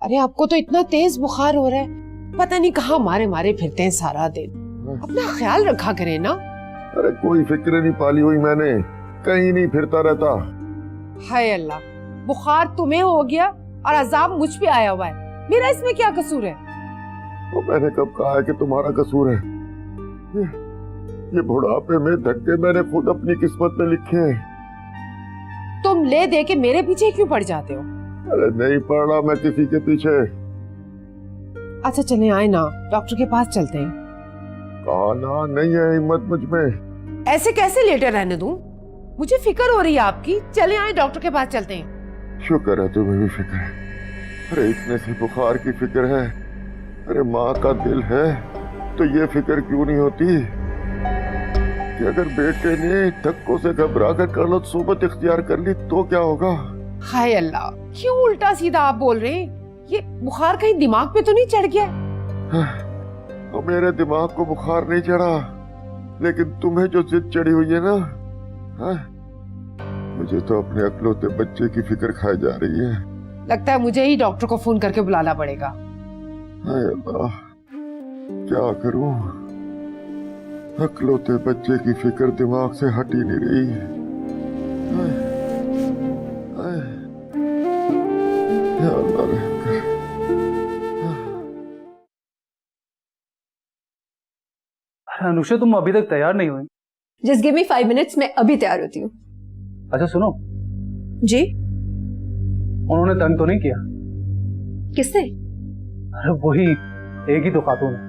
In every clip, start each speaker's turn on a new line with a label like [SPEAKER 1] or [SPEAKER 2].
[SPEAKER 1] अरे आपको तो इतना तेज बुखार हो रहा है, पता नहीं कहाँ मारे मारे फिरते हैं सारा दिन। अपना ख्याल रखा करें ना।
[SPEAKER 2] अरे कोई फिक्र नहीं पाली हुई मैंने, कहीं नहीं फिरता रहता।
[SPEAKER 1] हाय अल्लाह, बुखार तुम्हें हो गया और अजाब मुझ पे आया हुआ है, मेरा इसमें क्या कसूर है?
[SPEAKER 2] तो मैंने कब कहा है कि तुम्हारा कसूर है? ये बुढ़ापे में धक्के मैंने खुद अपनी किस्मत में लिखे हैं।
[SPEAKER 1] तुम ले दे के मेरे पीछे क्यों पड़ जाते हो?
[SPEAKER 2] अरे नहीं पड़ रहा मैं किसी के पीछे।
[SPEAKER 1] अच्छा चले आए ना, डॉक्टर के पास चलते हैं।
[SPEAKER 2] कहा ना, नहीं है हिम्मत मुझ में।
[SPEAKER 1] ऐसे कैसे लेटे रहने दूं? मुझे फिक्र हो रही है आपकी, चले आए डॉक्टर के पास चलते हैं।
[SPEAKER 2] शुक्र है तुम्हें भी फिक्र है। अरे इतने से बुखार की फिक्र है। अरे माँ का दिल है तो ये फिक्र क्यों नहीं होती कि अगर बेटे ने धक्कों से घबरा कर गलत सोबत इख्तियार कर ली तो क्या होगा?
[SPEAKER 1] हाय अल्लाह, क्यों उल्टा सीधा आप बोल रहे हैं? ये बुखार कहीं दिमाग पे तो नहीं चढ़ गया?
[SPEAKER 2] तो मेरे दिमाग को बुखार नहीं चढ़ा, लेकिन तुम्हें जो जिद चढ़ी हुई है ना, मुझे तो अपने अकलौते बच्चे की फिक्र खाई जा रही है।
[SPEAKER 1] लगता है मुझे ही डॉक्टर को फोन करके बुलाना पड़ेगा।
[SPEAKER 2] हाय अल्लाह, क्या करूं? अकलौते बच्चे की फिक्र दिमाग से हट ही नहीं रही। या अल्लाह रहम कर।
[SPEAKER 3] अनुषा, तुम अभी तक तैयार नहीं हुई?
[SPEAKER 4] जस्ट गिव मी 5 मिनट्स, मैं अभी तैयार होती हूँ।
[SPEAKER 3] अच्छा सुनो
[SPEAKER 4] जी?
[SPEAKER 3] उन्होंने तंग तो नहीं किया?
[SPEAKER 4] किसने?
[SPEAKER 3] अरे वही एक ही तो खातून है।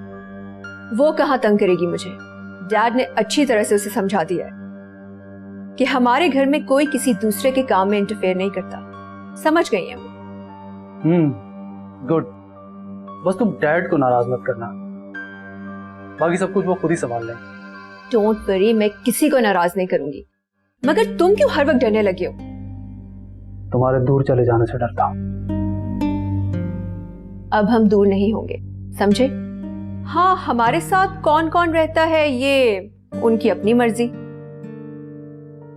[SPEAKER 4] वो कहाँ तंग करेगी मुझे? डैड ने अच्छी तरह से उसे समझा दिया है कि हमारे घर में कोई किसी दूसरे के काम में इंटरफेयर नहीं करता। समझ गई है वो।
[SPEAKER 3] गुड। बस तुम डैड को नाराज मत करना, बाकी सब कुछ वो खुद ही संभाल लेंगे।
[SPEAKER 4] डोंट वरी, मैं किसी को नाराज नहीं करूंगी। मगर तुम क्यों हर वक्त डरने लगे हो?
[SPEAKER 3] तुम्हारे दूर चले जाने से डरता हूं।
[SPEAKER 4] अब हम दूर नहीं होंगे, समझे? हाँ, हमारे साथ कौन कौन रहता है ये उनकी अपनी मर्जी।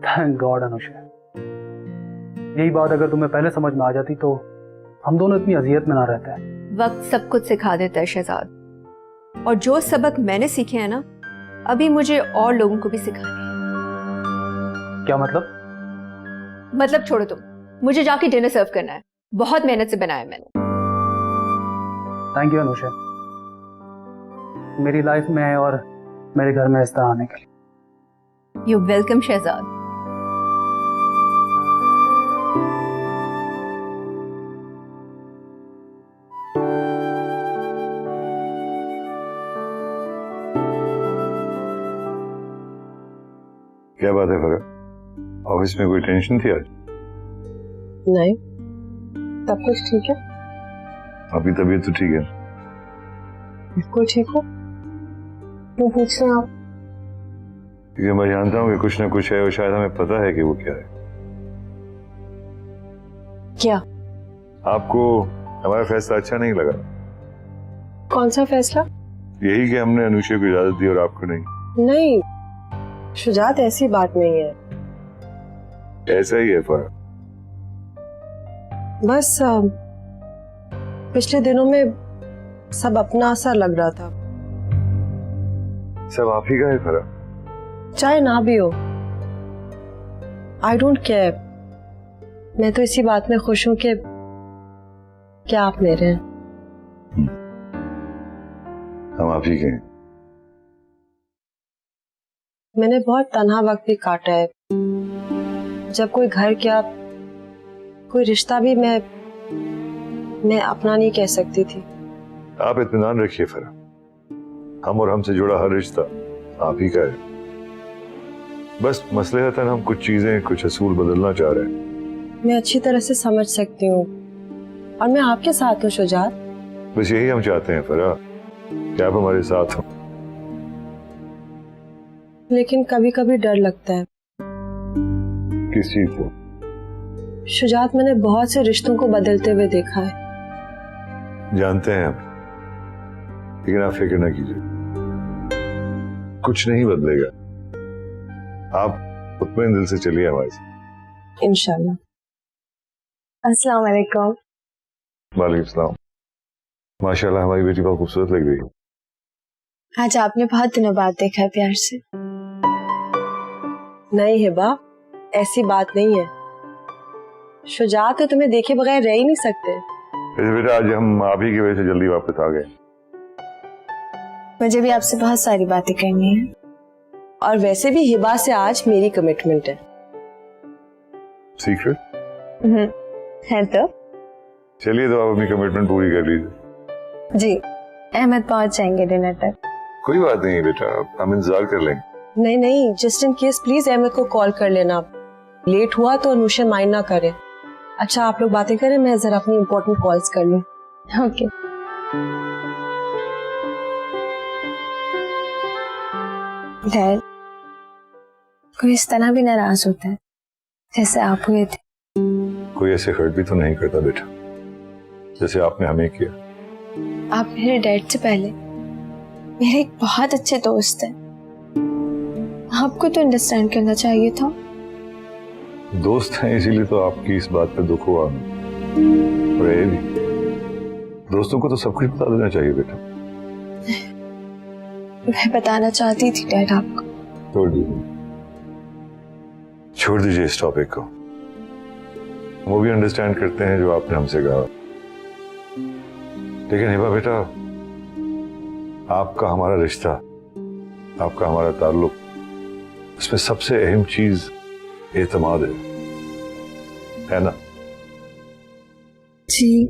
[SPEAKER 3] थैंक गॉड अनुषा, यही बात अगर तुम्हें पहले समझ में आ जाती तो हम दोनों इतनी अजियत में ना रहते हैं।
[SPEAKER 4] वक्त सब कुछ सिखा देता है शहजाद, और जो सबक मैंने सीखे हैं ना, अभी मुझे और लोगों को भी सिखाने हैं।
[SPEAKER 3] क्या मतलब?
[SPEAKER 4] मतलब छोड़ो तुम, मुझे जाके डिनर सर्व करना है। बहुत मेहनत से बनाया मैंने।
[SPEAKER 3] थैंक यू अनुषा, मेरी लाइफ में और मेरे घर में इस तरह आने के लिए।
[SPEAKER 4] You welcome Shahzad.
[SPEAKER 2] क्या बात है फरक? ऑफिस में कोई टेंशन थी आज?
[SPEAKER 1] नहीं, सब कुछ ठीक है।
[SPEAKER 2] अभी तबीयत तो ठीक है?
[SPEAKER 1] बिल्कुल ठीक हो। क्यों पूछ रहे हैं आप?
[SPEAKER 2] क्योंकि मैं जानता हूँ कि कुछ ना कुछ है और शायद हमें पता है कि वो क्या है।
[SPEAKER 1] क्या?
[SPEAKER 2] आपको हमारा फैसला अच्छा नहीं लगा?
[SPEAKER 1] कौन सा फैसला?
[SPEAKER 2] यही कि हमने अनुषा को इजाजत दी और आपको नहीं।
[SPEAKER 1] नहीं शुजात, ऐसी बात नहीं है।
[SPEAKER 2] ऐसा ही है फरक।
[SPEAKER 1] बस पिछले दिनों में सब अपना सा लग रहा था।
[SPEAKER 2] सब आप ही का है फरक।
[SPEAKER 1] चाहे ना भी हो, आई डोंट केयर। मैं तो इसी बात में खुश हूं कि क्या आप मेरे हैं।
[SPEAKER 2] हम आप ही के हैं।
[SPEAKER 1] मैंने बहुत तन्हा वक्त भी काटा है, जब कोई घर क्या कोई रिश्ता भी मैं अपना नहीं कह सकती थी।
[SPEAKER 2] आप इत्मीनान रखिए फरक, हम और हमसे जुड़ा हर रिश्ता आप ही का है। बस मसलहतन हम कुछ चीजें, कुछ असूल बदलना चाह रहे हैं।
[SPEAKER 1] मैं अच्छी तरह से समझ सकती हूँ और मैं आपके साथ हूँ शुजात।
[SPEAKER 2] बस यही हम चाहते हैं फरक, कि आप हमारे साथ हो।
[SPEAKER 1] लेकिन कभी कभी डर लगता है।
[SPEAKER 2] किस चीज से?
[SPEAKER 1] शुजात, मैंने बहुत से रिश्तों को बदलते हुए देखा है।
[SPEAKER 2] जानते हैं हम, लेकिन आप फिक्र न कीजिए, कुछ नहीं बदलेगा। आप मुत्मईन दिल से चलिए हमारे साथ,
[SPEAKER 1] इंशाल्लाह।
[SPEAKER 4] अस्सलाम वालेकुम।
[SPEAKER 2] वालेकुम सलाम। माशाल्लाह हमारी बेटी बहुत खूबसूरत लग रही है।
[SPEAKER 5] आज आपने बहुत दिनों बाद देखा है प्यार से।
[SPEAKER 1] नहीं हिबा, ऐसी बात नहीं है। शुजात तो तुम्हें देखे बगैर रह ही नहीं सकते।
[SPEAKER 2] वैसे बेटा आज हम आप ही की वजह से जल्दी वापस आ गए।
[SPEAKER 5] मुझे भी आपसे बहुत सारी बातें करनी है।
[SPEAKER 1] और वैसे भी हिबा से आज मेरी कमिटमेंट है।
[SPEAKER 2] सीक्रेट?
[SPEAKER 5] है तो
[SPEAKER 2] चलिए तो आप अपनी कमिटमेंट पूरी कर लीजिए।
[SPEAKER 5] जी, अहमद पहुंच जाएंगे डिनर तक।
[SPEAKER 2] कोई बात नहीं बेटा, हम इंतजार कर लेंगे।
[SPEAKER 1] नहीं नहीं, just in case please Ahmad को कॉल कर लेना। लेट हुआ तो अनुषा माइंड ना करे। अच्छा आप लोग बातें करें, मैं जरा अपनी इम्पोर्टेंट कॉल्स कर लूं।
[SPEAKER 5] ओके। डैड, कोई इस तरह भी नाराज होता है जैसे आप हुए थे?
[SPEAKER 2] कोई ऐसे हर्ट भी तो नहीं करता बेटा जैसे आपने हमें किया।
[SPEAKER 5] आप मेरे डैड से पहले मेरे एक बहुत अच्छे दोस्त हैं। आपको तो अंडरस्टैंड करना चाहिए था।
[SPEAKER 2] दोस्त हैं इसीलिए तो आपकी इस बात पे दुख हुआ। और ये भी दोस्तों को तो सब कुछ बता देना चाहिए बेटा।
[SPEAKER 5] मैं बताना चाहती थी डैड आपको।
[SPEAKER 2] छोड़ दीजिए इस टॉपिक को। वो भी अंडरस्टैंड करते हैं जो आपने हमसे कहा। लेकिन हिबा बेटा, आपका हमारा रिश्ता, आपका हमारा ताल्लुक, उसमें सबसे अहम चीज एतमाद है ना?
[SPEAKER 5] जी।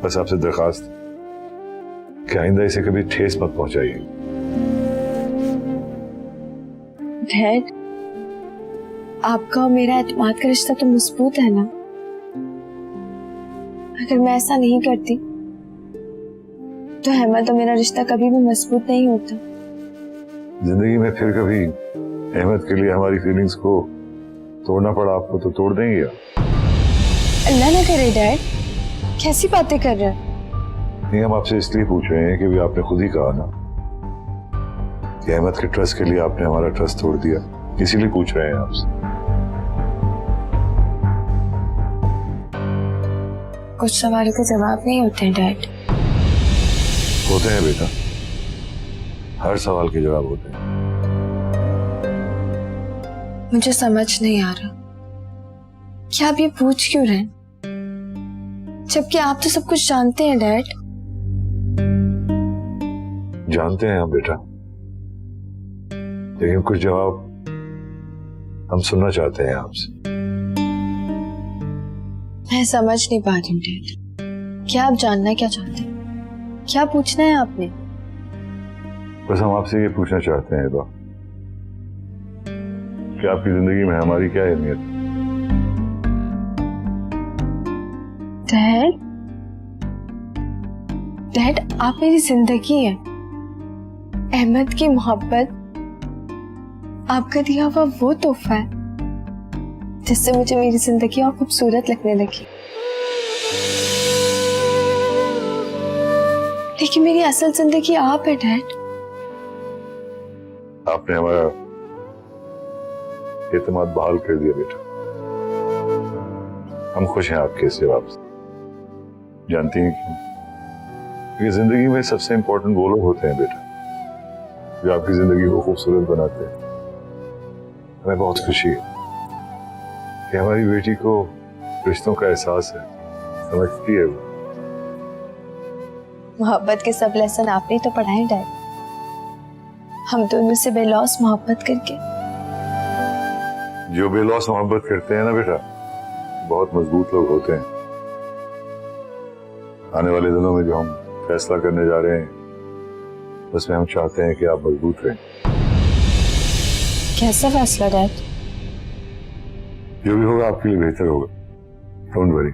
[SPEAKER 2] बस आपसे दरखास्त कि आइंदा इसे कभी ठेस मत पहुंचाइए।
[SPEAKER 5] डैड, आपका और मेरा एतमाद का रिश्ता तो मजबूत है ना? अगर मैं ऐसा नहीं करती तो अहमद और मेरा रिश्ता कभी भी मजबूत नहीं होता।
[SPEAKER 2] जिंदगी में फिर कभी अहमद के लिए हमारी फीलिंग्स को तोड़ना पड़ा आपको तो तोड़ देंगे आप।
[SPEAKER 5] अल्लाह ना करे डैड, कैसी बातें कर रहे हैं?
[SPEAKER 2] नहीं, हम आपसे इसलिए पूछ रहे हैं कि भी आपने खुद ही कहा ना कि अहमद के ट्रस्ट के लिए आपने हमारा ट्रस्ट तोड़ दिया, इसीलिए पूछ रहे हैं आपसे।
[SPEAKER 5] कुछ सवालों के जवाब नहीं होते हैं डैड।
[SPEAKER 2] होते हैं बेटा, हर सवाल के जवाब होते हैं।
[SPEAKER 5] मुझे समझ नहीं आ रहा कि आप ये पूछ क्यों रहे हैं, जबकि आप तो सब कुछ जानते हैं डैड।
[SPEAKER 2] जानते हैं हम बेटा, लेकिन कुछ जवाब हम सुनना चाहते हैं आपसे।
[SPEAKER 5] मैं समझ नहीं पा रही हूँ डैड, क्या आप जानना क्या चाहते हैं? क्या पूछना है आपने?
[SPEAKER 2] बस हम आपसे ये पूछना चाहते हैं हिबा कि आपकी जिंदगी में हमारी क्या अहमियत है?
[SPEAKER 5] डैड, डैड आप मेरी जिंदगी है। अहमद की मोहब्बत आपका दिया हुआ वो तोहफा है जिससे मुझे मेरी जिंदगी और खूबसूरत लगने लगी। लेकिन मेरी असल जिंदगी आप है डैड।
[SPEAKER 2] आपने हमारा एतमाद बहाल कर दिया बेटा। हम खुश हैं आपके इस जवाब से। जानती हैं क्यों? क्योंकि जिंदगी में सबसे इंपॉर्टेंट वो लोग होते हैं बेटा जो आपकी जिंदगी को खूबसूरत बनाते हैं। हमें बहुत खुशी है कि हमारी बेटी को रिश्तों का एहसास है, समझती है वो।
[SPEAKER 5] मोहब्बत के सब लेसन आपने तो पढ़ाए डैड। हम दोनों से बेलौस मोहब्बत करके।
[SPEAKER 2] जो बेलौस मोहब्बत करते हैं ना बेटा, बहुत मजबूत लोग होते हैं। आने वाले दिनों में जो हम फैसला करने जा रहे हैं उसमें हम चाहते हैं कि आप मजबूत रहें।
[SPEAKER 5] कैसा फैसला डैड?
[SPEAKER 2] जो भी होगा आपके लिए बेहतर होगा, डोंट वरी।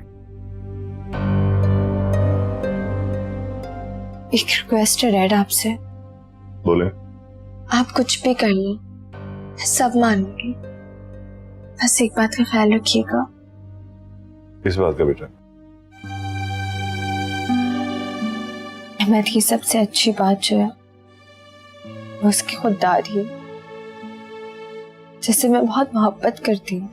[SPEAKER 5] एक रिक्वेस्ट है डैड आपसे।
[SPEAKER 2] बोले।
[SPEAKER 5] आप कुछ भी कर लो, मैं सब मानूंगी। बस एक बात का ख्याल रखिएगा।
[SPEAKER 2] इस बात का बेटा?
[SPEAKER 5] अहमद की सबसे अच्छी बात जो है वो उसकी खुददारी है, जिससे मैं बहुत मोहब्बत करती हूँ।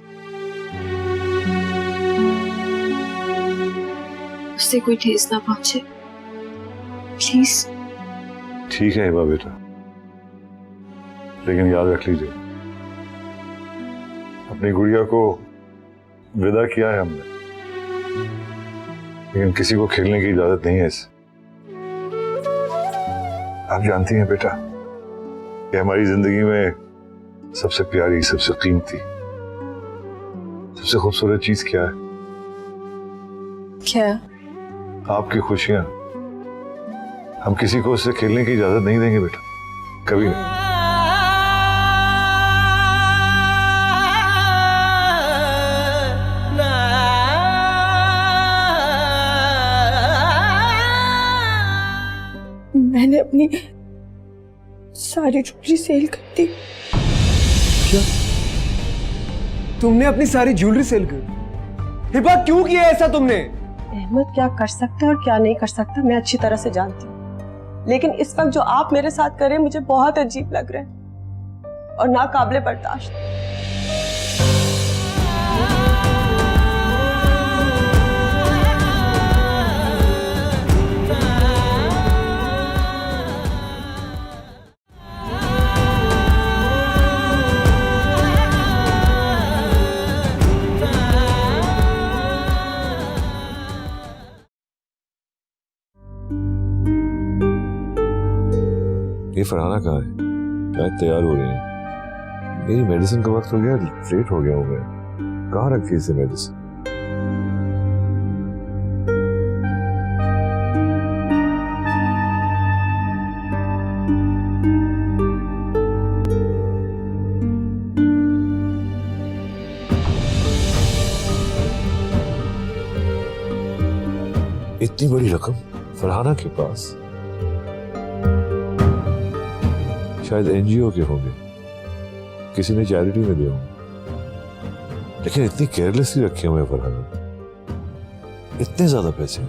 [SPEAKER 5] उससे कोई ठेस ना पहुंचे, प्लीज।
[SPEAKER 6] ठीक है हिबा बेटा, लेकिन याद रख लीजिए अपनी गुड़िया को विदा किया है हमने, लेकिन किसी को खेलने की इजाजत नहीं है इससे। आप जानती हैं बेटा कि हमारी जिंदगी में सबसे प्यारी, सबसे कीमती, सबसे खूबसूरत चीज क्या है?
[SPEAKER 5] क्या?
[SPEAKER 6] आपकी खुशियां। हम किसी को उससे खेलने की इजाजत नहीं देंगे बेटा, कभी नहीं।
[SPEAKER 5] मैंने अपनी सारी ज्वेलरी सेल कर दी।
[SPEAKER 7] क्या? तुमने अपनी सारी ज्वेलरी सेल कर? हिबा क्यों किया ऐसा तुमने?
[SPEAKER 1] अहमद क्या कर सकता है और क्या नहीं कर सकता मैं अच्छी तरह से जानती हूँ, लेकिन इस वक्त जो आप मेरे साथ कर रहे हैं मुझे बहुत अजीब लग रहा है और नाकाबिले बर्दाश्त।
[SPEAKER 6] ये फरहाना कहाँ है? शायद तैयार हो रही है। मेरी मेडिसिन का वक्त हो गया, लेट हो गया हूँ मैं। कहाँ रखी इसे मेडिसिन? इतनी बड़ी रकम फरहाना के पास? शायद एनजीओ के होंगे, किसी ने चैरिटी में दिए होंगे, लेकिन इतनी केयरलेसली रखे हुए फरहाना, इतने ज्यादा पैसे।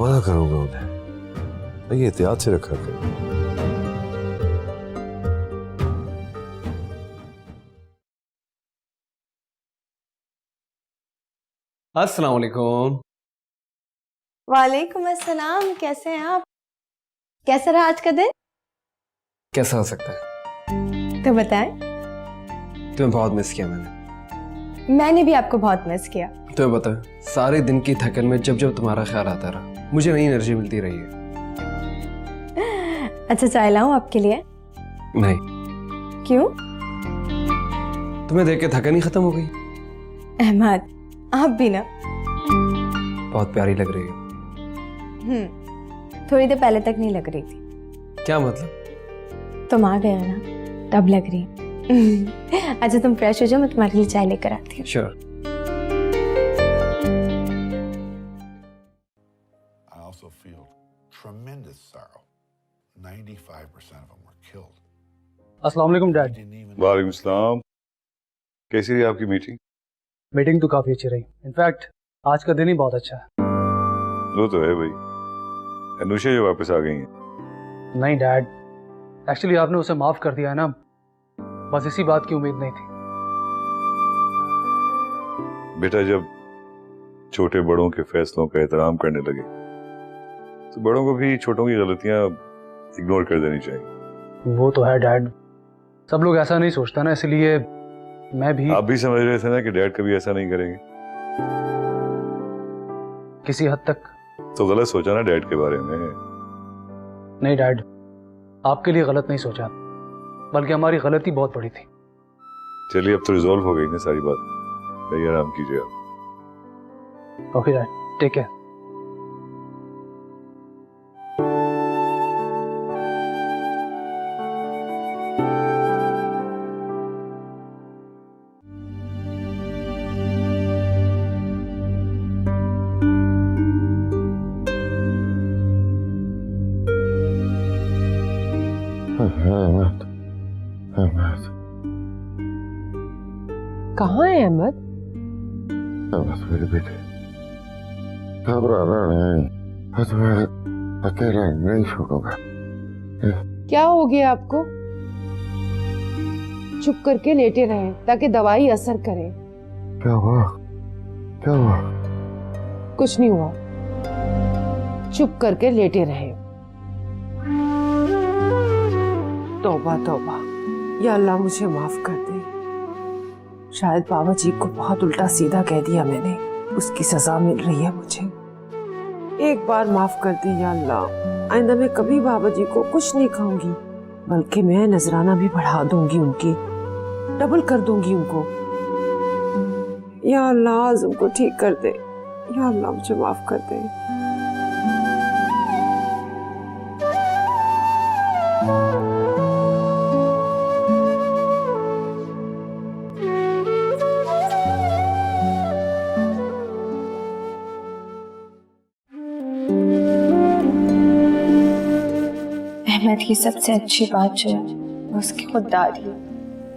[SPEAKER 6] मना करूंगा उन्हें, मैं ये एहतियात से रखा करूं।
[SPEAKER 7] अस्सलाम वालेकुम।
[SPEAKER 5] वालेकुम अस्सलाम, कैसे हैं आप? कैसा रहा आज का दिन?
[SPEAKER 7] कैसा हो सकता है?
[SPEAKER 5] तो बताएं।
[SPEAKER 7] तुम्हें बहुत मिस किया मैंने।
[SPEAKER 5] मैंने भी आपको बहुत मिस किया।
[SPEAKER 7] तुम्हें पता है सारे दिन की थकन में जब जब तुम्हारा ख्याल आता रहा मुझे नई एनर्जी मिलती रही है।
[SPEAKER 5] अच्छा चाय लाऊं आपके लिए?
[SPEAKER 7] नहीं।
[SPEAKER 5] क्यों?
[SPEAKER 7] तुम्हें देख के थकन ही खत्म हो गई।
[SPEAKER 5] अहमद आप भी ना।
[SPEAKER 7] बहुत प्यारी लग रही हो।
[SPEAKER 5] थोड़ी देर पहले तक नहीं लग रही थी।
[SPEAKER 7] क्या मतलब?
[SPEAKER 5] तुम आ गए हो ना, तब लग रही है। अच्छा तुम फ्रेश हो जाओ, मैं तुम्हारे लिए चाय लेकर आती हूँ।
[SPEAKER 7] Sure.
[SPEAKER 8] I also feel tremendous sorrow. 95% of them were killed.
[SPEAKER 3] अस्सलाम वालेकुम डैड।
[SPEAKER 8] Didn't even
[SPEAKER 6] वालेकुम सलाम। कैसी रही आपकी मीटिंग?
[SPEAKER 3] मीटिंग तो काफी अच्छी रही, इनफैक्ट आज का दिन ही बहुत अच्छा है।
[SPEAKER 6] वो तो है भाई, अनुषा जो वापस आ गई हैं।
[SPEAKER 3] नहीं डैड, एक्चुअली आपने उसे माफ कर दिया है ना, बस इसी बात की उम्मीद नहीं थी।
[SPEAKER 6] बेटा जब छोटे बड़ों के फैसलों का एहतराम करने लगे तो बड़ों को भी छोटों की गलतियां इग्नोर कर देनी चाहिए।
[SPEAKER 3] वो तो है डैड, सब लोग ऐसा नहीं सोचता ना, इसलिए मैं भी।
[SPEAKER 6] आप भी समझ रहे थे ना कि डैड कभी ऐसा नहीं करेंगे?
[SPEAKER 3] किसी हद तक।
[SPEAKER 6] तो गलत सोचा ना डैड के बारे में?
[SPEAKER 3] नहीं डैड, आपके लिए गलत नहीं सोचा, बल्कि हमारी गलती बहुत बड़ी थी।
[SPEAKER 6] चलिए अब तो रिजॉल्व हो गई ना सारी बात, भाई आराम कीजिए आप।
[SPEAKER 3] Okay dad, take care.
[SPEAKER 2] Ahmad, Ahmad,
[SPEAKER 1] कहाँ है अहमद?
[SPEAKER 2] अहमद मेरे बेटे, घबराना नहीं, मैं तुम्हें अकेला नहीं छोड़ूंगा।
[SPEAKER 9] क्या हो गया आपको? चुप करके लेटे रहें ताकि दवाई असर करे।
[SPEAKER 2] क्या हुआ? क्या हुआ?
[SPEAKER 9] कुछ नहीं हुआ। चुप करके लेटे रहे। तौबा तौबा, या अल्लाह मुझे माफ कर दे। शायद बाबा जी को बहुत उल्टा सीधा कह दिया मैंने, उसकी सजा मिल रही है मुझे। एक बार माफ कर दे या अल्लाह। आइंदा मैं कभी बाबा जी को कुछ नहीं खाऊंगी, बल्कि मैं नजराना भी बढ़ा दूंगी, उनकी डबल कर दूंगी उनको। या अल्लाह आज़म को ठीक कर दे, या अल्लाह मुझे माफ कर दे।
[SPEAKER 5] अहमद की सबसे अच्छी बात जो है वो उसकी खुददारी है,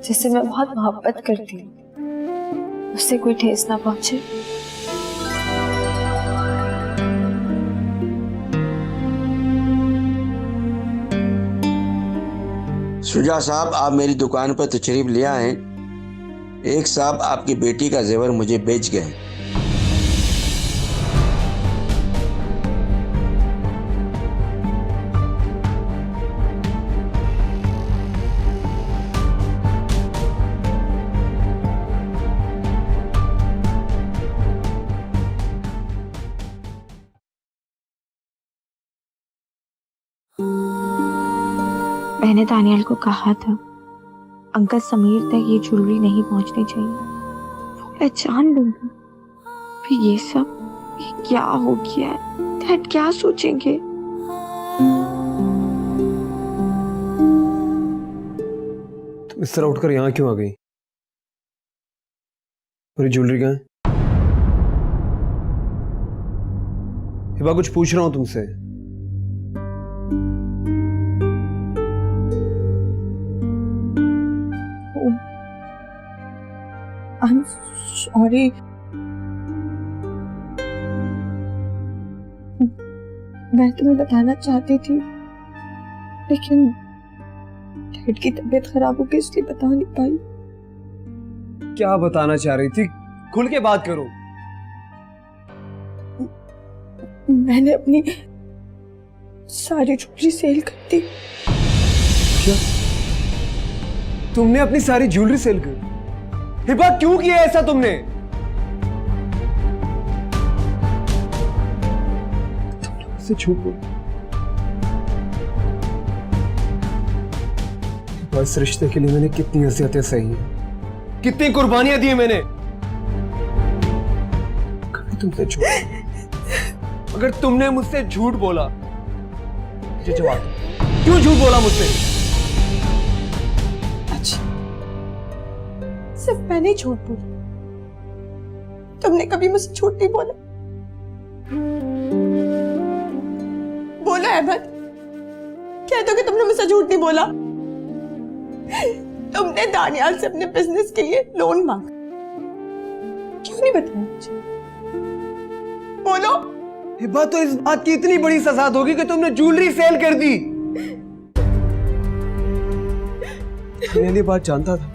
[SPEAKER 5] जिससे मैं बहुत मोहब्बत करती हूँ। उससे कोई ठेस ना पहुंचे।
[SPEAKER 10] शुजा साहब, आप मेरी दुकान पर तशरीफ ले आए। एक साहब आपकी बेटी का जेवर मुझे बेच गए।
[SPEAKER 5] मैंने दानियल को कहा था अंकल समीर तक ये ज्वेलरी नहीं पहुंचनी चाहिए, वो मैं जान लूंगी। फिर ये सब ये क्या हो गया है, डैड क्या सोचेंगे?
[SPEAKER 7] तुम इस तरह उठकर यहाँ क्यों आ गई? मेरी ज्वेलरी कहाँ है? हिबा, कुछ पूछ रहा हूं तुमसे।
[SPEAKER 5] I'm sorry. मैं तुम्हें बताना चाहती थी, लेकिन डैड की तबीयत खराब हो गई इसलिए बता नहीं पाई।
[SPEAKER 7] क्या बताना चाह रही थी? खुल के बात करो।
[SPEAKER 5] मैंने अपनी सारी ज्वेलरी सेल कर दी।
[SPEAKER 7] क्या? तुमने अपनी सारी ज्वेलरी सेल कर? हिबा, क्यों किया ऐसा तुमने? तुमने मुझसे झूठ बोला। हिबा, इस रिश्ते के लिए मैंने कितनी अज़ियतें सही हैं, कितनी कुर्बानियां दी मैंने। कभी तुमसे झूठ, अगर तुमने मुझसे झूठ बोला, मुझे जवाब दो। क्यों झूठ बोला मुझसे?
[SPEAKER 5] सिर्फ मैंने झूठ बोला, तुमने कभी मुझसे झूठ नहीं बोला। बोलो अहमद, कह दो कि तुमने मुझसे झूठ नहीं बोला। तुमने दानियाल से अपने बिजनेस के लिए लोन मांगा, क्यों नहीं बताया मुझे? बोलो।
[SPEAKER 7] हिबा, तो इस बात की इतनी बड़ी सजा होगी कि तुमने ज्वेलरी सेल कर दी। मैं ये बात जानता था।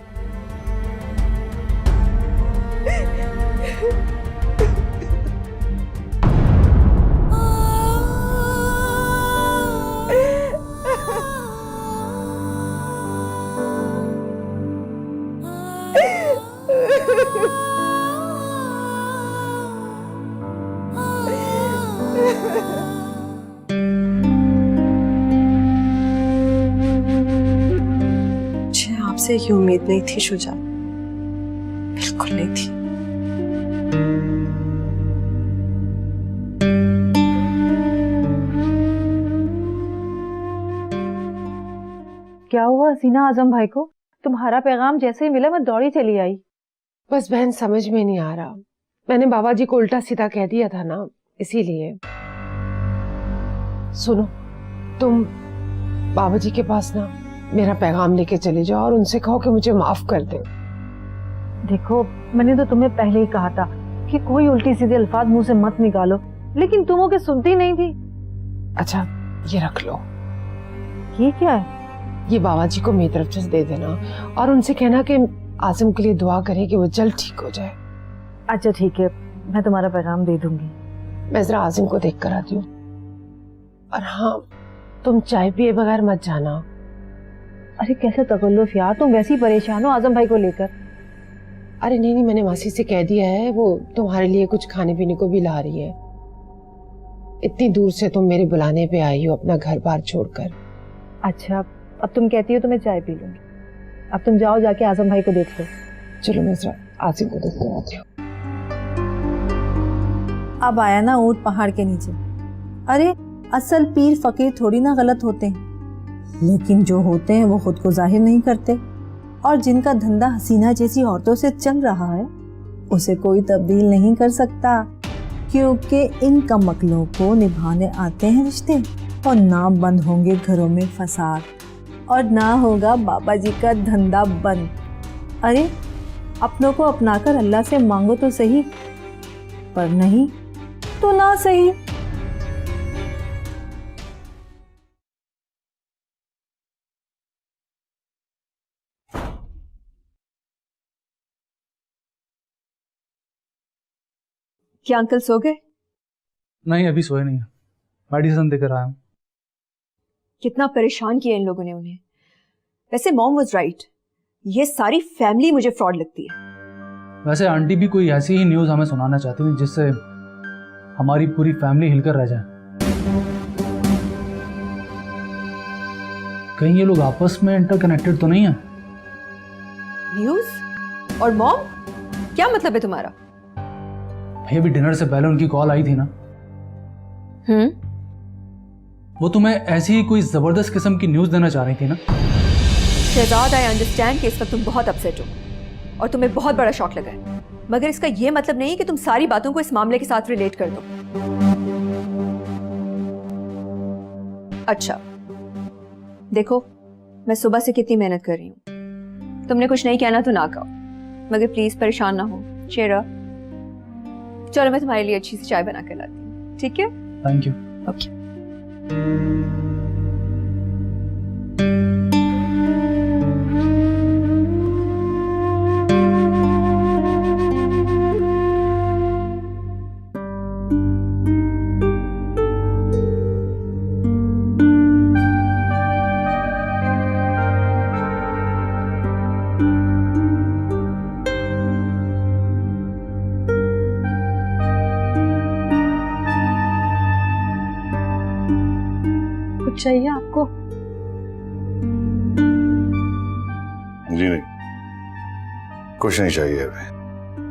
[SPEAKER 1] मुझे आपसे ये उम्मीद नहीं थी शुजा, बिल्कुल नहीं थी।
[SPEAKER 11] क्या हुआ हसीना आजम भाई को? तुम्हारा पैगाम जैसे ही मिला मैं दौड़ी चली आई।
[SPEAKER 9] बस बहन, समझ में नहीं आ रहा। मैंने बाबा जी को उल्टा सीधा कह दिया था ना, इसीलिए। सुनो, तुम बाबा जी के पास ना मेरा पैगाम लेके चले जाओ और उनसे कहो कि मुझे माफ कर दे।
[SPEAKER 11] देखो, मैंने तो तुम्हें पहले ही कहा था कि कोई उल्टी सीधे अल्फाज मुंह से मत निकालो, लेकिन तुम के सुनती नहीं थी।
[SPEAKER 9] अच्छा, ये रख लो।
[SPEAKER 11] ये क्या है?
[SPEAKER 9] ये बाबा जी को मेरी तरफ से दे देना और उनसे कहना कि आज़म के लिए दुआ करें कि वो जल्द ठीक हो जाए।
[SPEAKER 11] अच्छा ठीक है, मैं तुम्हारा पैगाम दे दूंगी।
[SPEAKER 9] मैं जरा आज़म को देख कर आती हूँ। और हाँ, तुम चाय पिए बगैर मत जाना।
[SPEAKER 11] अरे कैसे तकल्लुफ यार, तुम वैसे ही परेशान हो आजम भाई को लेकर।
[SPEAKER 9] अरे नहीं नहीं, मैंने मासी से कह दिया है, वो तुम्हारे लिए कुछ खाने पीने को भी ला रही है। इतनी दूर से तुम मेरे बुलाने पे आई हो अपना घर बार छोड़कर।
[SPEAKER 11] अच्छा, अब तुम कहती हो तो मैं चाय पी लूंगी। अब तुम जाओ, जाके आजम भाई को देख लो।
[SPEAKER 9] चलो मैं जरा आसिम को देख कर आती हूँ।
[SPEAKER 12] अब आया ना ऊंट पहाड़ के नीचे। अरे असल पीर फकीर थोड़ी ना गलत होते हैं, लेकिन जो होते हैं वो खुद को जाहिर नहीं करते, और जिनका धंधा हसीना जैसी औरतों से चल रहा है उसे कोई तब्दील नहीं कर सकता, क्योंकि इन कमकलों को निभाने आते हैं रिश्ते, और ना बंद होंगे घरों में फसाद, और ना होगा बाबा जी का धंधा बंद। अरे अपनों को अपनाकर अल्लाह से मांगो तो सही, पर नहीं तो ना सही।
[SPEAKER 4] क्या अंकल सो गए?
[SPEAKER 3] नहीं, अभी सोए नहीं है, मेडिसिन देकर आया हूँ।
[SPEAKER 4] कितना परेशान किया इन लोगों ने उन्हें। वैसे मॉम वाज राइट, ये सारी फैमिली मुझे फ्रॉड लगती है।
[SPEAKER 3] वैसे आंटी भी कोई ऐसी ही न्यूज़ हमें सुनाना चाहती थी जिससे हमारी पूरी फैमिली हिलकर रह जाए। कहीं ये लोग आपस में इंटरकनेक्टेड तो नहीं है?
[SPEAKER 4] न्यूज़ और मॉम, क्या मतलब है तुम्हारा?
[SPEAKER 3] भैया भी डिनर से पहले उनकी कॉल आई थी ना। वो तुम्हें ऐसी ही कोई जबरदस्त किस्म की न्यूज़ देना चाह रही थी ना।
[SPEAKER 4] शहजाद, आई अंडरस्टैंड कि इस वक्त तुम बहुत अपसेट हो और तुम्हें बहुत बड़ा शॉक लगा है, मगर इसका यह मतलब नहीं कि तुम सारी बातों को इस मामले के साथ रिलेट कर दो। अच्छा देखो, मैं सुबह से कितनी मेहनत कर रही हूँ, तुमने कुछ नहीं कहना तो ना कहो, मगर प्लीज परेशान ना हो। शेरा, चलो मैं तुम्हारे लिए अच्छी सी चाय बना कर लाती हूँ, ठीक है?
[SPEAKER 3] Thank you.
[SPEAKER 4] ओके।
[SPEAKER 1] चाहिए आपको?
[SPEAKER 6] जी नहीं, कुछ नहीं चाहिए अभी,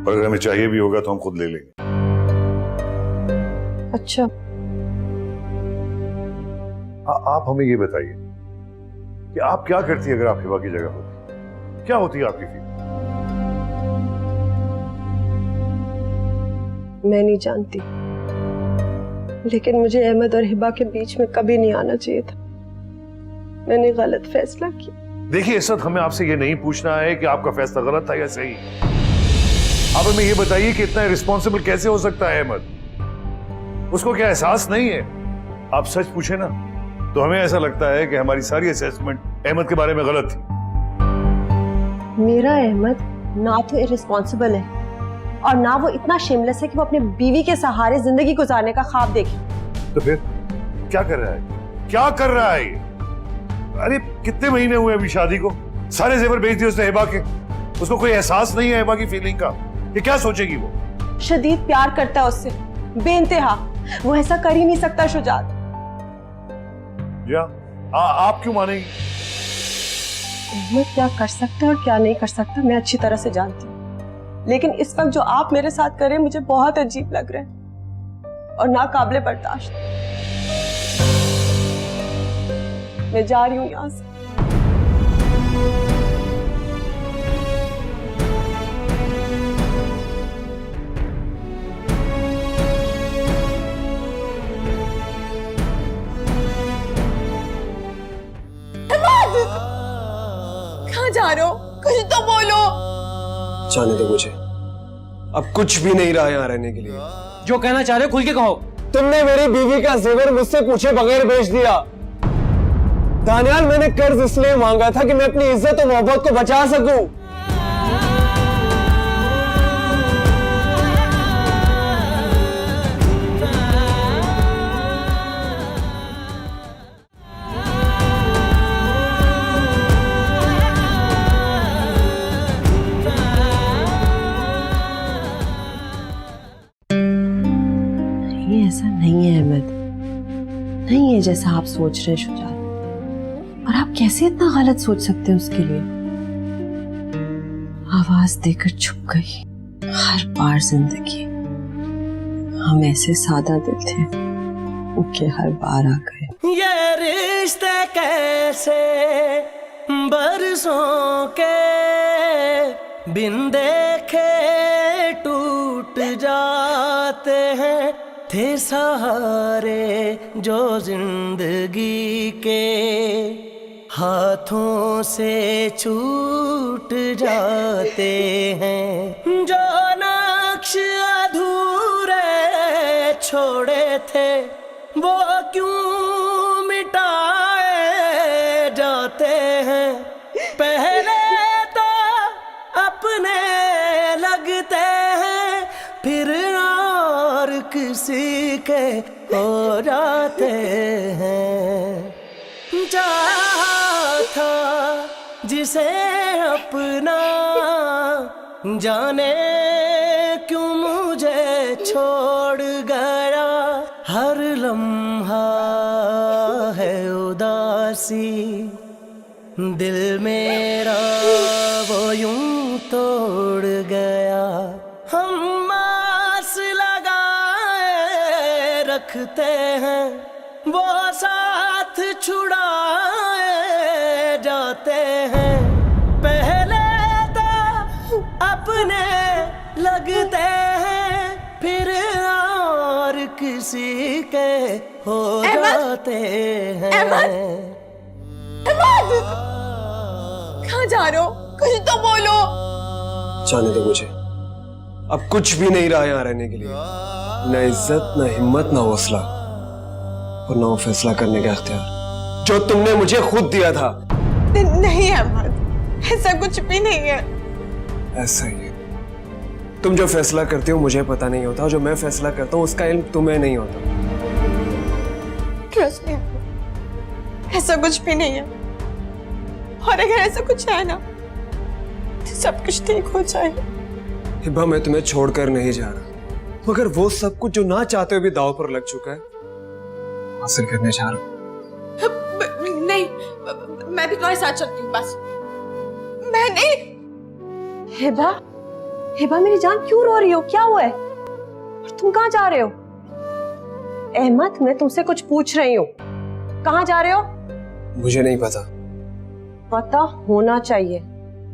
[SPEAKER 6] और अगर हमें चाहिए भी होगा तो हम खुद ले लेंगे।
[SPEAKER 1] अच्छा,
[SPEAKER 6] आप हमें ये बताइए कि आप क्या करती अगर आप हिबा की जगह होती? क्या होती आपकी फीलिंग?
[SPEAKER 1] मैं नहीं जानती, लेकिन मुझे अहमद और हिबा के बीच में कभी नहीं आना चाहिए था। मैंने गलत फैसला किया।
[SPEAKER 6] देखिए इस वक्त हमें आपसे ये नहीं पूछना है कि आपका फैसला गलत था या सही। आप हमें ये बताइए कि इतना रिस्पॉन्सिबल कैसे हो सकता है अहमद? उसको क्या एहसास नहीं है? आप सच पूछे ना तो हमें ऐसा लगता है कि हमारी सारी असेसमेंट अहमद के बारे में गलत थी।
[SPEAKER 1] मेरा अहमद ना तो इररिस्पॉन्सिबल है और ना वो इतना शेमलेस है कि वो अपने बीवी के सहारे जिंदगी गुजारने का ख्वाब देखे।
[SPEAKER 6] तो फिर क्या कर रहा है? क्या कर रहा है? अरे कितने महीने हुए अभी शादी को, सारे जेवर बेच दिए उसने हिबा के। उसको कोई एहसास नहीं है हिबा की फीलिंग का। ये क्या सोचेगी वो?
[SPEAKER 1] शदीद प्यार करता है उससे, बेइंतहा। वो ऐसा कर ही नहीं सकता शुजात।
[SPEAKER 6] आप क्यों मानेंगी?
[SPEAKER 1] अहमद क्या कर सकता है और क्या नहीं कर सकता मैं अच्छी तरह से जानती हूँ, लेकिन इस वक्त जो आप मेरे साथ कर रहे हैं मुझे बहुत अजीब लग रहा है और नाकाबिले बर्दाश्त। मैं जा रही हूँ यहाँ से।
[SPEAKER 5] कहाँ जा रहे हो? कुछ तो बोलो।
[SPEAKER 7] जाने दो मुझे, अब कुछ भी नहीं रहा यहाँ रहने के लिए।
[SPEAKER 3] जो कहना चाह रहे हो खुल के कहो।
[SPEAKER 7] तुमने मेरी बीवी का जेवर मुझसे पूछे बगैर बेच दिया। दानियाल, मैंने कर्ज इसलिए मांगा था कि मैं अपनी इज्जत और मोहब्बत को बचा सकूं।
[SPEAKER 1] ऐसा नहीं है अहमद, नहीं है जैसा आप सोच रहे हैं शुजात। और आप कैसे इतना गलत सोच सकते हैं उसके लिए? आवाज देकर छुप गई हर बार जिंदगी। हम ऐसे सादा दिल थे, उनके हर बार आ गए।
[SPEAKER 13] ये रिश्ते कैसे बरसों के बिन देखे टूट जाते हैं, थे सहारे जो जिंदगी के हाथों से छूट जाते हैं। जो नक्श अधूरे छोड़े थे वो क्यों मिटाए जाते हैं। पहले तो अपने लगते हैं, फिर और किसी के हो जाते हैं। चाहा था जिसे अपना, जाने क्यों मुझे छोड़ गया। हर लम्हा है उदासी, दिल मेरा वो यूं तोड़ गया। हम आस लगाए रखते हैं, वो साथ छुड़ाए जाते हैं। पहले तो अपने लगते हैं, फिर और किसी के हो जाते हैं।
[SPEAKER 5] कहाँ जा रहे हो? कुछ तो बोलो।
[SPEAKER 7] जाने दो मुझे, अब कुछ भी नहीं रहा यहाँ रहने के लिए। न इज्जत, न हिम्मत, न हौसला, और न फैसला करने का अख्तियार जो तुमने मुझे खुद दिया था।
[SPEAKER 5] नहीं अहमद, ऐसा कुछ भी नहीं है।
[SPEAKER 7] ऐसा ही है। तुम जो फैसला करते हो मुझे पता नहीं होता, और जो मैं फैसला करता हूँ उसका इल्म तुम्हें नहीं होता।
[SPEAKER 5] ट्रस्ट मी, ऐसा कुछ भी नहीं है। और अगर ऐसा कुछ है ना तो सब कुछ ठीक हो जाएगा।
[SPEAKER 7] हिब्बा, मैं तुम्हें छोड़कर नहीं जा रहा, मगर वो सब कुछ जो ना चाहते हुए भी दांव पर लग चुका है हासिल करने जा रहा हूँ।
[SPEAKER 5] नहीं, मैं भी तुम्हारे साथ चलती हूँ बस। मैं नहीं।
[SPEAKER 1] हिबा, हिबा मेरी जान क्यों रो रही हो? क्या हुआ है? और तुम कहाँ जा रहे हो? अहमद, मैं तुमसे कुछ पूछ रही हूँ, कहाँ जा रहे हो?
[SPEAKER 7] मुझे नहीं पता।
[SPEAKER 1] पता होना चाहिए,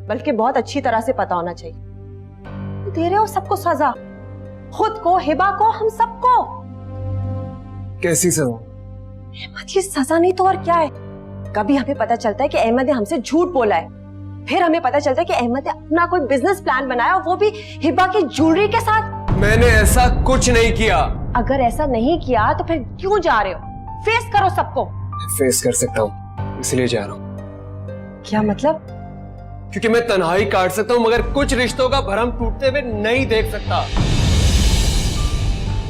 [SPEAKER 1] बल्कि बहुत अच्छी तरह से पता होना चाहिए। दे रहे हो सबको सजा, खुद को, हिबा को, हम सबको।
[SPEAKER 7] कैसी सजा?
[SPEAKER 1] अहमद, ये सजा नहीं तो और क्या है? कभी हमें पता चलता है कि अहमद ने हमसे झूठ बोला है, फिर हमें पता चलता है कि अहमद ने अपना कोई बिजनेस प्लान बनाया, वो भी हिबा की ज्वेलरी के साथ।
[SPEAKER 7] मैंने ऐसा कुछ नहीं किया।
[SPEAKER 1] अगर ऐसा नहीं किया तो फिर क्यों जा रहे हो? फेस करो सबको।
[SPEAKER 7] फेस कर सकता हूँ, इसलिए जा रहा हूँ।
[SPEAKER 1] क्या मतलब?
[SPEAKER 7] क्योंकि मैं तन्हाई काट सकता हूँ, मगर कुछ रिश्तों का भरम टूटते हुए नहीं देख सकता।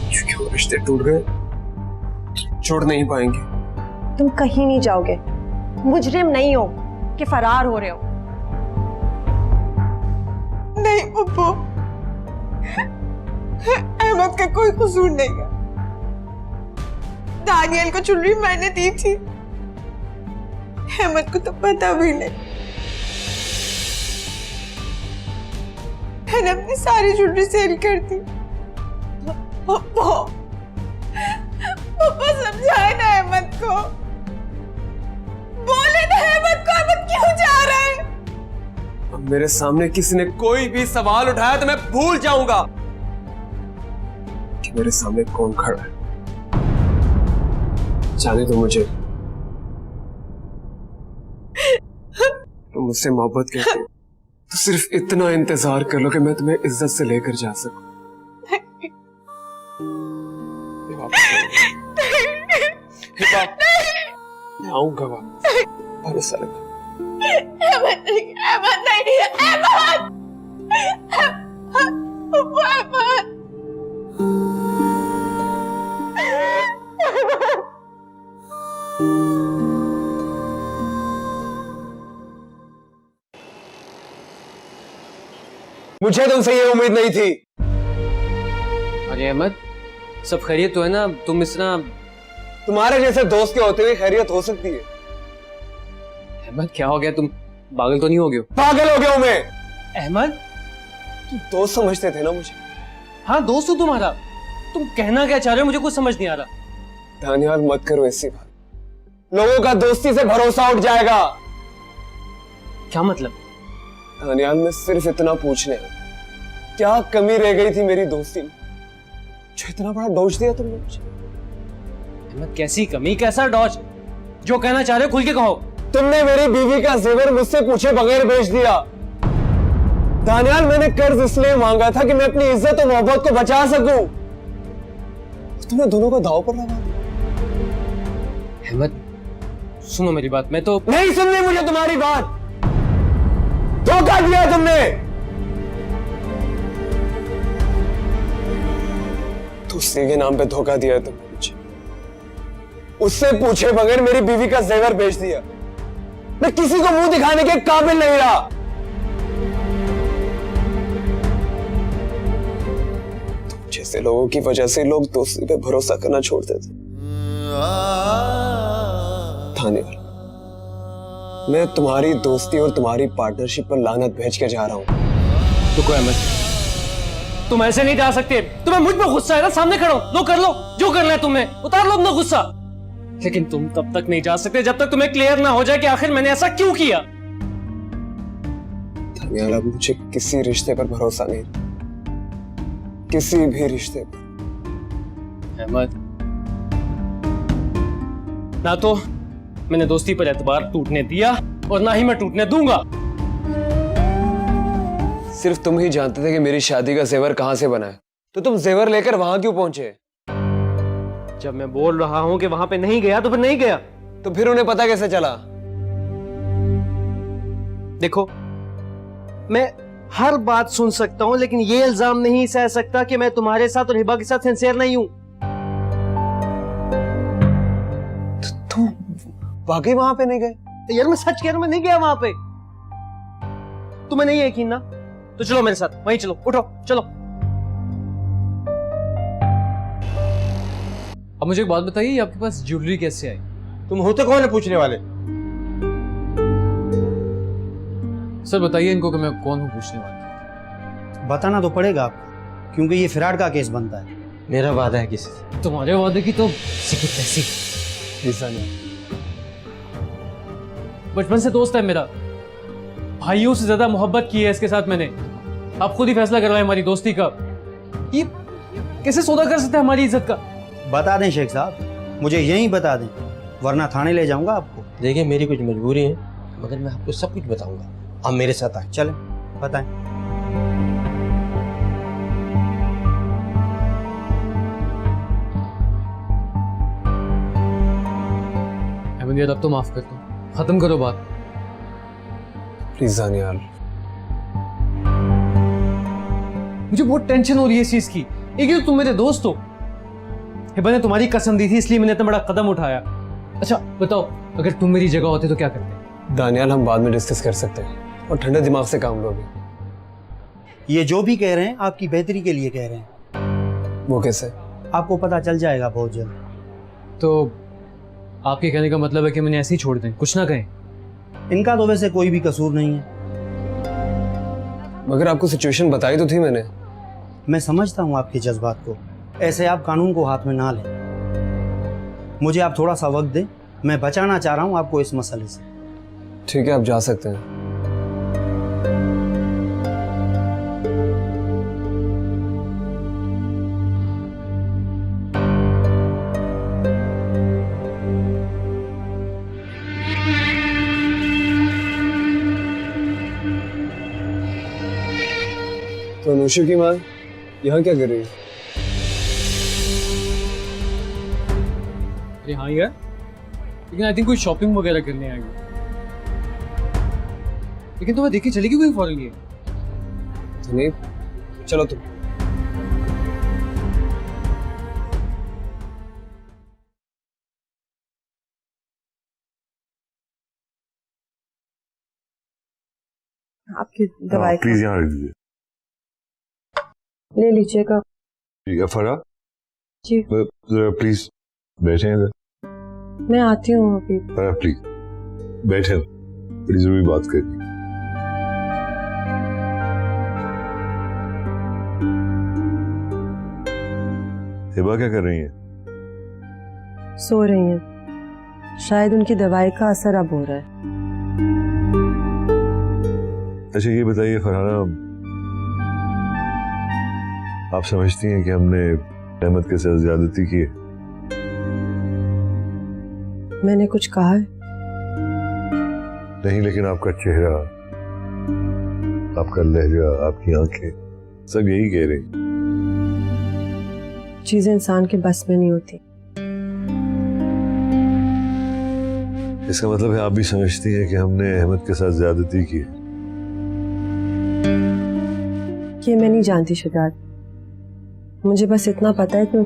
[SPEAKER 7] क्योंकि वो रिश्ते टूट गए, छोड़ नहीं पाएंगे।
[SPEAKER 1] तुम कहीं नहीं जाओगे, मुजरिम नहीं हो कि फरार हो रहे हो।
[SPEAKER 5] नहीं पप्पू, अहमद का कोई कसूर नहीं है। दानियल को ज्वेलरी मैंने दी थी, अहमद को तो पता भी नहीं। मैंने अपनी सारी ज्वेलरी सेल कर दी। पापा समझाए ना अहमद को, बोले ना अहमद को अहमद क्यों जा रहा है।
[SPEAKER 7] अब मेरे सामने किसी ने कोई भी सवाल उठाया तो मैं भूल जाऊंगा कि मेरे सामने कौन खड़ा है। जाने दो मुझे, तुम मुझसे मोहब्बत करते हो तो सिर्फ इतना इंतजार कर लो कि मैं तुम्हें इज्जत से लेकर जा सकूं। मैं आऊंगा वापस, भरोसा रखो।
[SPEAKER 5] अहमद नहीं, अहमद नहीं, अहमद, अहमद।
[SPEAKER 7] मुझे तुमसे ये उम्मीद नहीं थी।
[SPEAKER 3] अरे अहमद,
[SPEAKER 7] सब खैरियत तो है ना? तुम इस तरह तुम्हारे जैसे दोस्त के होते हुए खैरियत हो सकती है? अहमद क्या हो गया? तुम पागल तो नहीं हो गए? पागल हो गया हूं मैं। अहमद तुम दोस्त समझते थे ना मुझे? हाँ दोस्त हूं तुम्हारा। तुम कहना क्या चाह रहे हो मुझे कुछ समझ नहीं आ रहा। दानियाल मत करो ऐसी बात, लोगों का दोस्ती से भरोसा उठ जाएगा। क्या मतलब? दानियाल मैं सिर्फ इतना पूछने आया, क्या कमी रह गई थी मेरी दोस्ती में जो इतना बड़ा डॉज दिया तुमने मुझे? अहमद कैसी कमी, कैसा डॉज? जो कहना चाह रहे हो खुल के कहो। तुमने मेरी बीवी का जेवर मुझसे पूछे बगैर बेच दिया। दानियाल मैंने कर्ज इसलिए मांगा था कि मैं अपनी इज्जत और मोहब्बत को बचा सकूं। तुमने दोनों को दांव पर लगा दिया। अहमद सुनो मेरी बात, मैं तो नहीं सुननी मुझे तुम्हारी बात। धोखा दिया तुमने। दोस्ती के नाम पे धोखा दिया तुमने मुझे। उससे पूछे बगैर मेरी बीवी का जेवर बेच दिया। मैं किसी को मुंह दिखाने के काबिल नहीं रहा। तुम जैसे लोगों की वजह से लोग दोस्ती पे भरोसा करना छोड़ देते। दानियाल मैं तुम्हारी दोस्ती और तुम्हारी पार्टनरशिप पर लानत भेज के जा रहा हूं। रुको अहमद, तुम ऐसे नहीं जा सकते। तुम्हें मुझ पर गुस्सा है ना? सामने खड़ो, लो कर लो जो करना है तुम्हें, उतार लो अपना गुस्सा। लेकिन तुम तब तक नहीं जा सकते जब तक तुम्हें क्लियर ना हो जाए कि आखिर मैंने ऐसा क्यों किया। दानियाल अब मुझे किसी रिश्ते पर भरोसा नहीं, किसी भी रिश्ते पर। अहमद ना तो मैंने दोस्ती पर एतबार टूटने दिया और ना ही मैं टूटने दूंगा। सिर्फ तुम ही जानते थे कि मेरी शादी का जेवर कहां से बना है, तो तुम जेवर लेकर वहां क्यों पहुंचे? जब मैं बोल रहा हूं कि वहां पे नहीं गया तो फिर नहीं गया, तो फिर उन्हें पता कैसे चला? देखो मैं हर बात सुन सकता हूं, लेकिन ये इल्जाम नहीं सह सकता कि मैं तुम्हारे साथ और हिबा के साथ सिंसियर नहीं हूं। तुम वाकई वहां पे नहीं गए? यार मैं सच कह रहा हूं, मैं नहीं गया वहां पे। तुम्हें नहीं है यकीन ना? तो चलो मेरे साथ, वहीं चलो, उठो चलो।
[SPEAKER 14] अब मुझे एक बात बताइए, आपके पास ज्वेलरी कैसे आई?
[SPEAKER 7] तुम होते कौन है पूछने वाले?
[SPEAKER 14] सर बताइए इनको कि मैं कौन हूँ पूछने वाला।
[SPEAKER 15] बताना तो पड़ेगा आपको, क्योंकि ये फ्रॉड का केस बनता है।
[SPEAKER 7] मेरा वादा है किसी से।
[SPEAKER 14] तुम्हारे वादे की तो सिकी तैसी। बचपन से दोस्त है मेरा, भाइयों से ज्यादा मोहब्बत की है इसके साथ मैंने। आप खुद ही फैसला करवाएं हमारी दोस्ती का। ये कैसे सौदा कर सकते हैं हमारी इज्जत का?
[SPEAKER 15] बता दें शेख साहब, मुझे यहीं बता दें, वरना थाने ले जाऊंगा आपको।
[SPEAKER 7] देखिए मेरी कुछ मजबूरी है, मगर मैं आपको सब कुछ बताऊंगा। आप मेरे साथ आए।
[SPEAKER 15] चलें बताएं।
[SPEAKER 14] अहमद यार अब तो माफ कर दो, खत्म करो बात
[SPEAKER 7] प्लीज दानियाल।
[SPEAKER 14] मुझे बहुत टेंशन हो रही है इस चीज की। एक तो तुम मेरे दोस्त हो, हिबा ने तुम्हारी कसम दी थी इसलिए मैंने इतना बड़ा कदम उठाया। अच्छा बताओ, अगर तुम मेरी जगह होते तो क्या करते?
[SPEAKER 7] दानियाल हम बाद में डिस्कस कर सकते हैं, और ठंडे दिमाग से काम लो अभी।
[SPEAKER 15] ये जो भी कह रहे हैं आपकी बेहतरी के लिए कह रहे हैं।
[SPEAKER 7] वो कैसे?
[SPEAKER 15] आपको पता चल जाएगा बहुत जल्द।
[SPEAKER 14] तो आपके कहने का मतलब है कि मैंने ऐसे ही छोड़ दें, कुछ ना कहें?
[SPEAKER 15] इनका तो वैसे कोई भी कसूर नहीं है।
[SPEAKER 7] मगर आपको सिचुएशन बताई तो थी मैंने।
[SPEAKER 15] मैं समझता हूँ आपके जज्बात को, ऐसे आप कानून को हाथ में ना लें। मुझे आप थोड़ा सा वक्त दें, मैं बचाना चाह रहा हूँ आपको इस मसले से।
[SPEAKER 7] ठीक है आप जा सकते हैं। तो अनुषु की माँ यहाँ क्या कर रही है?
[SPEAKER 14] अरे हाँ यार, लेकिन आई थिंक कोई शॉपिंग वगैरह करने आएगी। लेकिन तुम्हें देख के चलेगी कोई फॉरन ये?
[SPEAKER 7] नहीं चलो तुम।
[SPEAKER 1] आपकी दवाई
[SPEAKER 6] प्लीज यहाँ रख दीजिए।
[SPEAKER 1] ले लीजिएगा।
[SPEAKER 6] ठीक है फरा,
[SPEAKER 1] जी
[SPEAKER 6] प्लीज बैठे हैं
[SPEAKER 1] मैं आती हूँ अभी।
[SPEAKER 6] प्लीज बैठे, बड़ी जरूरी बात करनी। हिबा क्या कर रही है?
[SPEAKER 1] सो रही हैं, शायद उनकी दवाई का असर अब हो रहा है।
[SPEAKER 6] अच्छा ये बताइए फरहाना, आप समझती हैं कि हमने अहमद के साथ ज्यादती की है?
[SPEAKER 1] मैंने कुछ कहा है?
[SPEAKER 6] नहीं, लेकिन आपका चेहरा, आपका लहजा, आपकी आंखें सब यही कह रही।
[SPEAKER 1] चीजें इंसान के बस में नहीं होती।
[SPEAKER 6] इसका मतलब है आप भी समझती हैं कि हमने अहमद के साथ ज्यादती की है?
[SPEAKER 1] ये मैं नहीं जानती शुजात, मुझे बस इतना पता है कि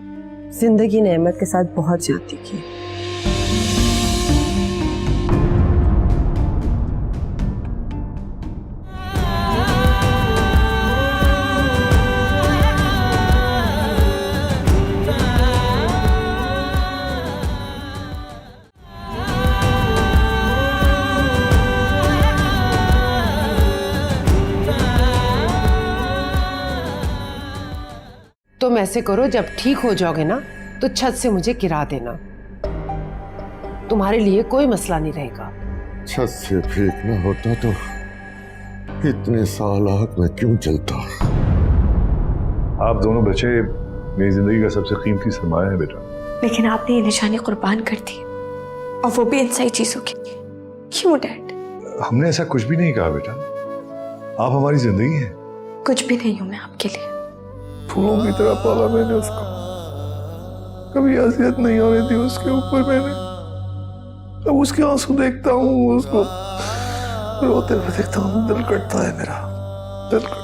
[SPEAKER 1] जिंदगी ने अहमद के साथ बहुत ज्यादती की है।
[SPEAKER 9] तुम ऐसे करो, जब ठीक हो जाओगे ना तो छत से मुझे गिरा देना, तुम्हारे लिए कोई मसला नहीं रहेगा।
[SPEAKER 2] छत से फेंकना होता तो इतने साल आग में क्यों जलता।
[SPEAKER 6] आप दोनों बच्चे मेरी जिंदगी का सबसे कीमती सरमाया है बेटा।
[SPEAKER 5] लेकिन आपने ये निशानी कुर्बान कर दी, और वो भी इन सही चीजों के लिए। क्यों डैड?
[SPEAKER 6] हमने ऐसा कुछ भी नहीं कहा बेटा, आप हमारी जिंदगी हैं।
[SPEAKER 5] कुछ भी नहीं हूं मैं आपके लिए।
[SPEAKER 6] फूलों की तरह पाला मैंने उसको, कभी अजियत नहीं होने दी उसके ऊपर मैंने। अब उसके आंसू देखता हूँ, उसको रोते हुए देखता हूँ, दिल कटता है मेरा, दिल कटता है।